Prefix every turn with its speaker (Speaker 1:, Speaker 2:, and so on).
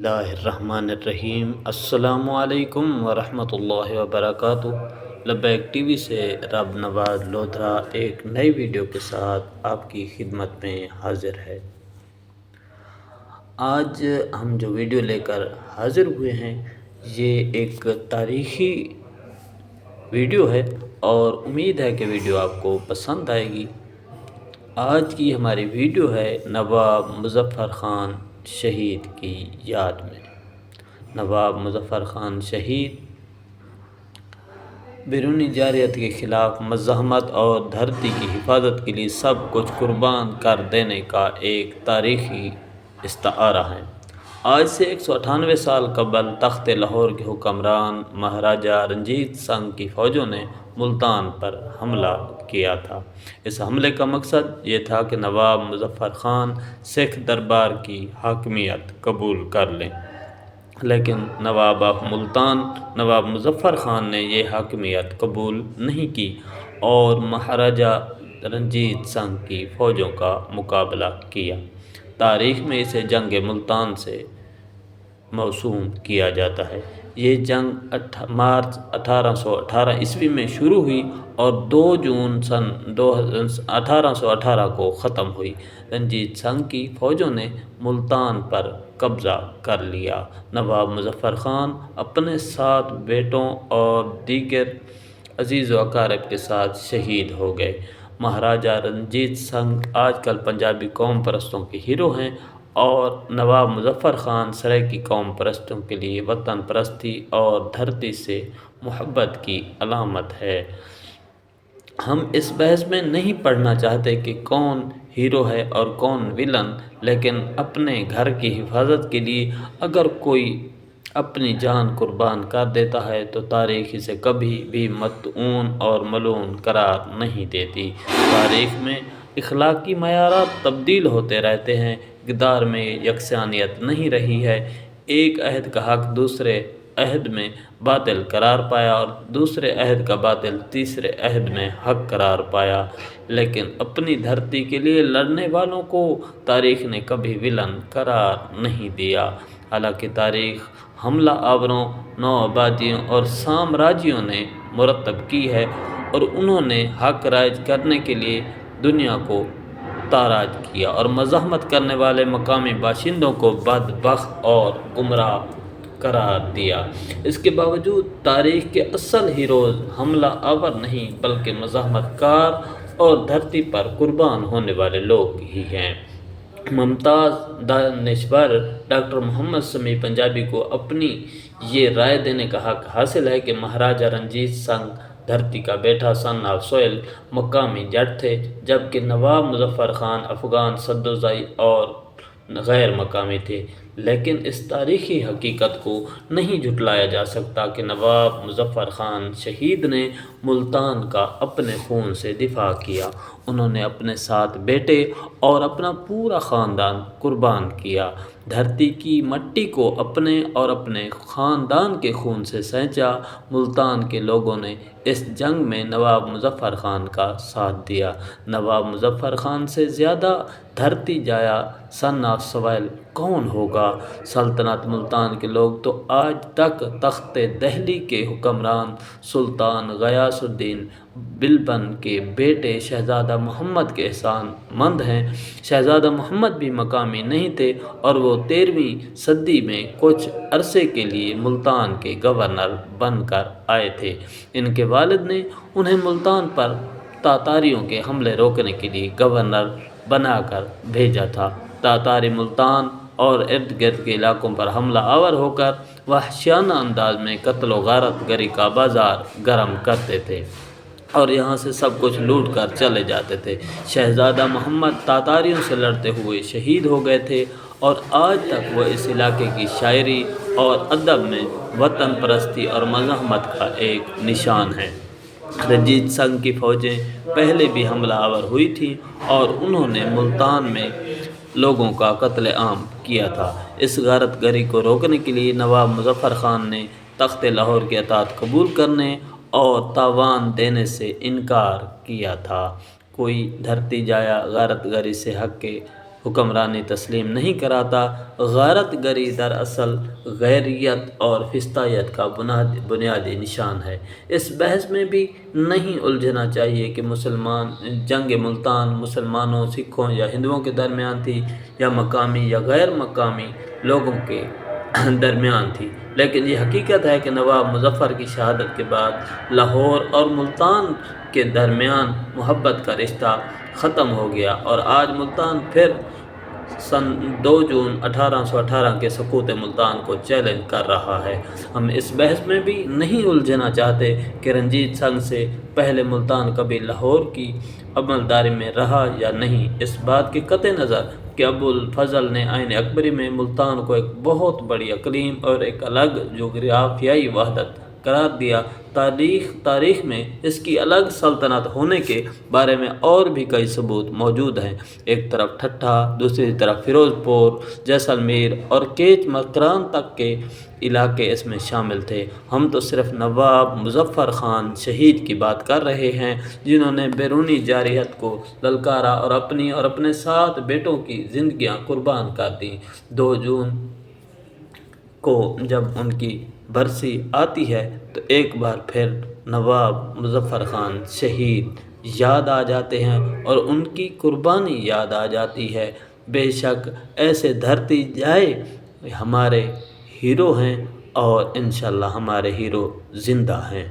Speaker 1: اللہ الرحمن الرحیم۔ السلام علیکم ورحمۃ اللہ وبرکاتہ۔ لبیک ٹی وی سے رب نواز لودھرا ایک نئی ویڈیو کے ساتھ آپ کی خدمت میں حاضر ہے۔ آج ہم جو ویڈیو لے کر حاضر ہوئے ہیں یہ ایک تاریخی ویڈیو ہے اور امید ہے کہ ویڈیو آپ کو پسند آئے گی۔ آج کی ہماری ویڈیو ہے نواب مظفر خان شہید کی یاد میں۔ نواب مظفر خان شہید بیرونی جارحیت کے خلاف مزاحمت اور دھرتی کی حفاظت کے لیے سب کچھ قربان کر دینے کا ایک تاریخی استعارہ ہے۔ آج سے 198 سال قبل تخت لاہور کے حکمران مہاراجہ رنجیت سنگھ کی فوجوں نے ملتان پر حملہ کیا تھا۔ اس حملے کا مقصد یہ تھا کہ نواب مظفر خان سکھ دربار کی حاکمیت قبول کر لیں، لیکن نواب آف ملتان نواب مظفر خان نے یہ حاکمیت قبول نہیں کی اور مہاراجہ رنجیت سنگھ کی فوجوں کا مقابلہ کیا۔ تاریخ میں اسے جنگ ملتان سے موسوم کیا جاتا ہے۔ یہ جنگ مارچ 1818 عیسوی میں شروع ہوئی اور 2 جون سن 1818 کو ختم ہوئی۔ رنجیت سنگھ کی فوجوں نے ملتان پر قبضہ کر لیا۔ نواب مظفر خان اپنے 7 بیٹوں اور دیگر عزیز و اقارب کے ساتھ شہید ہو گئے۔ مہاراجہ رنجیت سنگھ آج کل پنجابی قوم پرستوں کے ہیرو ہیں اور نواب مظفر خان سرائیکی قوم پرستوں کے لیے وطن پرستی اور دھرتی سے محبت کی علامت ہے۔ ہم اس بحث میں نہیں پڑھنا چاہتے کہ کون ہیرو ہے اور کون ویلن، لیکن اپنے گھر کی حفاظت کے لیے اگر کوئی اپنی جان قربان کر دیتا ہے تو تاریخ اسے کبھی بھی مطعون اور ملعون قرار نہیں دیتی۔ تاریخ میں اخلاقی معیارات تبدیل ہوتے رہتے ہیں، اقدار میں یکسانیت نہیں رہی ہے۔ ایک عہد کا حق دوسرے عہد میں باطل قرار پایا اور دوسرے عہد کا باطل تیسرے عہد میں حق قرار پایا، لیکن اپنی دھرتی کے لیے لڑنے والوں کو تاریخ نے کبھی ویلن قرار نہیں دیا۔ حالانکہ تاریخ حملہ آوروں، نو آبادیوں اور سامراجیوں نے مرتب کی ہے اور انہوں نے حق رائج کرنے کے لیے دنیا کو تاراج کیا اور مزاحمت کرنے والے مقامی باشندوں کو بدبخت اور گمراہ قرار دیا۔ اس کے باوجود تاریخ کے اصل ہیروز حملہ آور نہیں بلکہ مزاحمت کار اور دھرتی پر قربان ہونے والے لوگ ہی ہیں۔ ممتاز دانشور ڈاکٹر محمد سمیع پنجابی کو اپنی یہ رائے دینے کا حق حاصل ہے کہ مہاراجہ رنجیت سنگھ دھرتی کا بیٹا سن آف سوئل مقامی جٹ تھے، جبکہ نواب مظفر خان افغان سدوزائی اور غیر مقامی تھے۔ لیکن اس تاریخی حقیقت کو نہیں جھٹلایا جا سکتا کہ نواب مظفر خان شہید نے ملتان کا اپنے خون سے دفاع کیا۔ انہوں نے اپنے 7 بیٹے اور اپنا پورا خاندان قربان کیا، دھرتی کی مٹی کو اپنے اور اپنے خاندان کے خون سے سینچا۔ ملتان کے لوگوں نے اس جنگ میں نواب مظفر خان کا ساتھ دیا۔ نواب مظفر خان سے زیادہ دھرتی جایا سن آف سوائل کون ہوگا؟ سلطنت ملتان کے لوگ تو آج تک تخت دہلی کے حکمران سلطان غیاث الدین بلبن کے بیٹے شہزادہ محمد کے احسان مند ہیں۔ شہزادہ محمد بھی مقامی نہیں تھے اور وہ 13ویں صدی میں کچھ عرصے کے لیے ملتان کے گورنر بن کر آئے تھے۔ ان کے والد نے انہیں ملتان پر تاتاریوں کے حملے روکنے کے لیے گورنر بنا کر بھیجا تھا۔ تاتاری ملتان اور ارد گرد کے علاقوں پر حملہ آور ہو کر وحشیانہ انداز میں قتل و غارت گری کا بازار گرم کرتے تھے اور یہاں سے سب کچھ لوٹ کر چلے جاتے تھے۔ شہزادہ محمد تاتاریوں سے لڑتے ہوئے شہید ہو گئے تھے اور آج تک وہ اس علاقے کی شاعری اور ادب میں وطن پرستی اور مزاحمت کا ایک نشان ہے۔ رنجیت سنگھ کی فوجیں پہلے بھی حملہ آور ہوئی تھیں اور انہوں نے ملتان میں لوگوں کا قتل عام کیا تھا۔ اس غارت گری کو روکنے کے لیے نواب مظفر خان نے تخت لاہور کی اطاعت قبول کرنے اور تاوان دینے سے انکار کیا تھا۔ کوئی دھرتی جایا غارت گری سے حق کے حکمرانی تسلیم نہیں کراتا۔ غارت گری دراصل غیریت اور فسطائیت کا بنیادی نشان ہے۔ اس بحث میں بھی نہیں الجھنا چاہیے کہ جنگ ملتان مسلمانوں، سکھوں یا ہندوؤں کے درمیان تھی یا مقامی یا غیر مقامی لوگوں کے درمیان تھی، لیکن یہ حقیقت ہے کہ نواب مظفر کی شہادت کے بعد لاہور اور ملتان کے درمیان محبت کا رشتہ ختم ہو گیا، اور آج ملتان پھر سن 2 جون 1818 کے سقوط ملتان کو چیلنج کر رہا ہے۔ ہم اس بحث میں بھی نہیں الجھنا چاہتے کہ رنجیت سنگھ سے پہلے ملتان کبھی لاہور کی عملداری میں رہا یا نہیں، اس بات کے قطع نظر کہ ابو الفضل نے آئین اکبری میں ملتان کو ایک بہت بڑی اقلیم اور ایک الگ جغرافیائی وحدت قرار دیا۔ تاریخ میں اس کی الگ سلطنت ہونے کے بارے میں اور بھی کئی ثبوت موجود ہیں۔ ایک طرف ٹھٹھہ، دوسری طرف فیروز پور، جیسلمیر اور کیچ مکران تک کے علاقے اس میں شامل تھے۔ ہم تو صرف نواب مظفر خان شہید کی بات کر رہے ہیں، جنہوں نے بیرونی جارحیت کو للکارا اور اپنی اور اپنے 7 بیٹوں کی زندگیاں قربان کر دیں۔ 2 جون کو جب ان کی برسی آتی ہے تو ایک بار پھر نواب مظفر خان شہید یاد آ جاتے ہیں اور ان کی قربانی یاد آ جاتی ہے۔ بے شک ایسے دھرتی جائے ہمارے ہیرو ہیں، اور انشاءاللہ ہمارے ہیرو زندہ ہیں۔